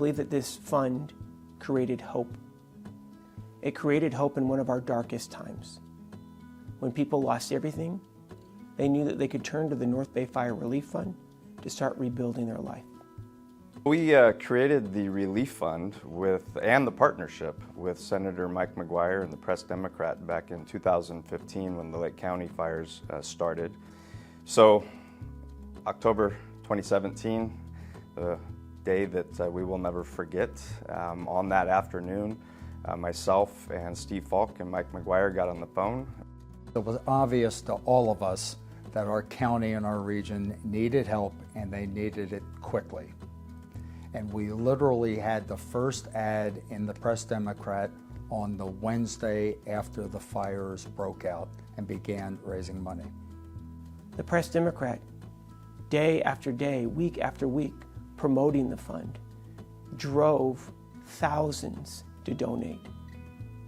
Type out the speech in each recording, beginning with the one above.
believe that this fund created hope. It created hope in one of our darkest times. When people lost everything, they knew that they could turn to the North Bay Fire Relief Fund to start rebuilding their life. We created the Relief Fund and the partnership with Senator Mike McGuire and the Press Democrat back in 2015 when the Lake County fires started. So, October 2017, the day that we will never forget, on that afternoon, myself and Steve Falk and Mike McGuire got on the phone. It was obvious to all of us that our county and our region needed help, and they needed it quickly. And we literally had the first ad in the Press Democrat on the Wednesday after the fires broke out and began raising money. The Press Democrat, day after day, week after week, promoting the fund, drove thousands to donate.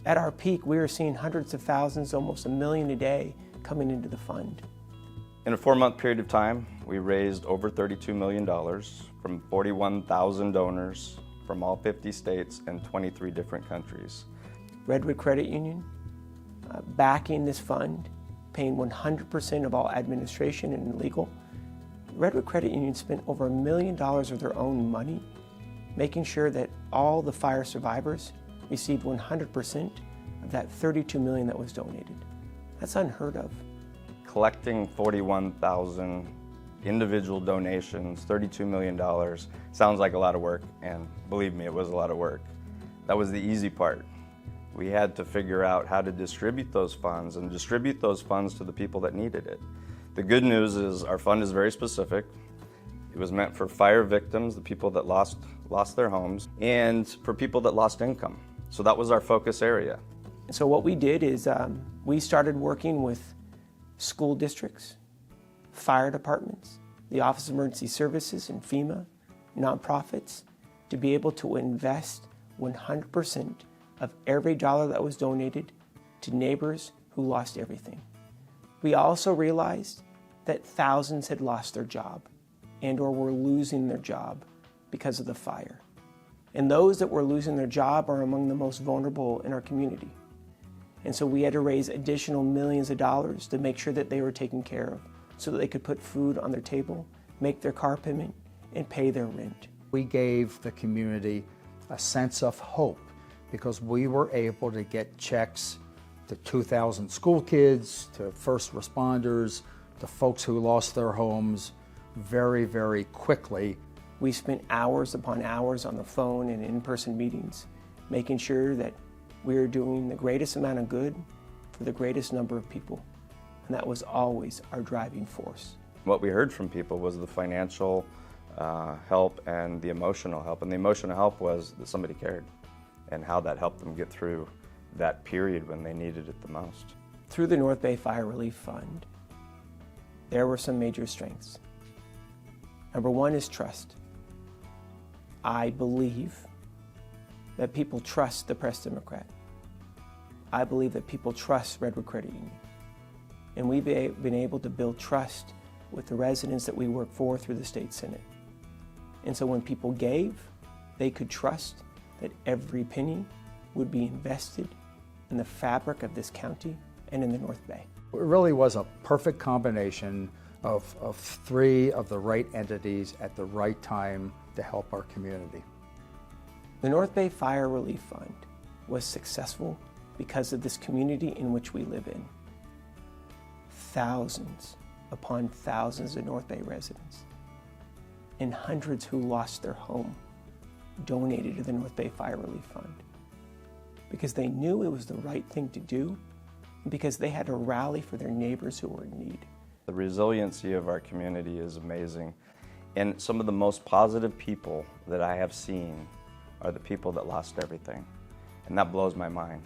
At our peak, we were seeing hundreds of thousands, almost 1 million a day, coming into the fund. In a 4-month period of time, we raised over $32 million from 41,000 donors from all 50 states and 23 different countries. Redwood Credit Union, backing this fund, paying 100% of all administration and legal. Redwood Credit Union spent over $1 million of their own money, making sure that all the fire survivors received 100% of that $32 million that was donated. That's unheard of. Collecting 41,000 individual donations, $32 million, sounds like a lot of work, and believe me, it was a lot of work. That was the easy part. We had to figure out how to distribute those funds and distribute those funds to the people that needed it. The good news is our fund is very specific. It was meant for fire victims, the people that lost their homes, and for people that lost income. So that was our focus area. So what we did is we started working with school districts, fire departments, the Office of Emergency Services and FEMA, nonprofits, to be able to invest 100% of every dollar that was donated to neighbors who lost everything. We also realized that thousands had lost their job and or were losing their job because of the fire. And those that were losing their job are among the most vulnerable in our community. And so we had to raise additional millions of dollars to make sure that they were taken care of so that they could put food on their table, make their car payment, and pay their rent. We gave the community a sense of hope because we were able to get checks to 2,000 school kids, to first responders, to folks who lost their homes very, very quickly. We spent hours upon hours on the phone and in-person meetings, making sure that we were doing the greatest amount of good for the greatest number of people. And that was always our driving force. What we heard from people was the financial help and the emotional help. And the emotional help was that somebody cared and how that helped them get through that period when they needed it the most. Through the North Bay Fire Relief Fund, there were some major strengths. Number one is trust. I believe that people trust the Press Democrat. I believe that people trust Redwood Credit Union. And we've been able to build trust with the residents that we work for through the state Senate. And so when people gave, they could trust that every penny would be invested in the fabric of this county and in the North Bay. It really was a perfect combination of three of the right entities at the right time to help our community. The North Bay Fire Relief Fund was successful because of this community in which we live in. Thousands upon thousands of North Bay residents and hundreds who lost their home donated to the North Bay Fire Relief Fund because they knew it was the right thing to do and because they had to rally for their neighbors who were in need. The resiliency of our community is amazing. And some of the most positive people that I have seen are the people that lost everything. And that blows my mind.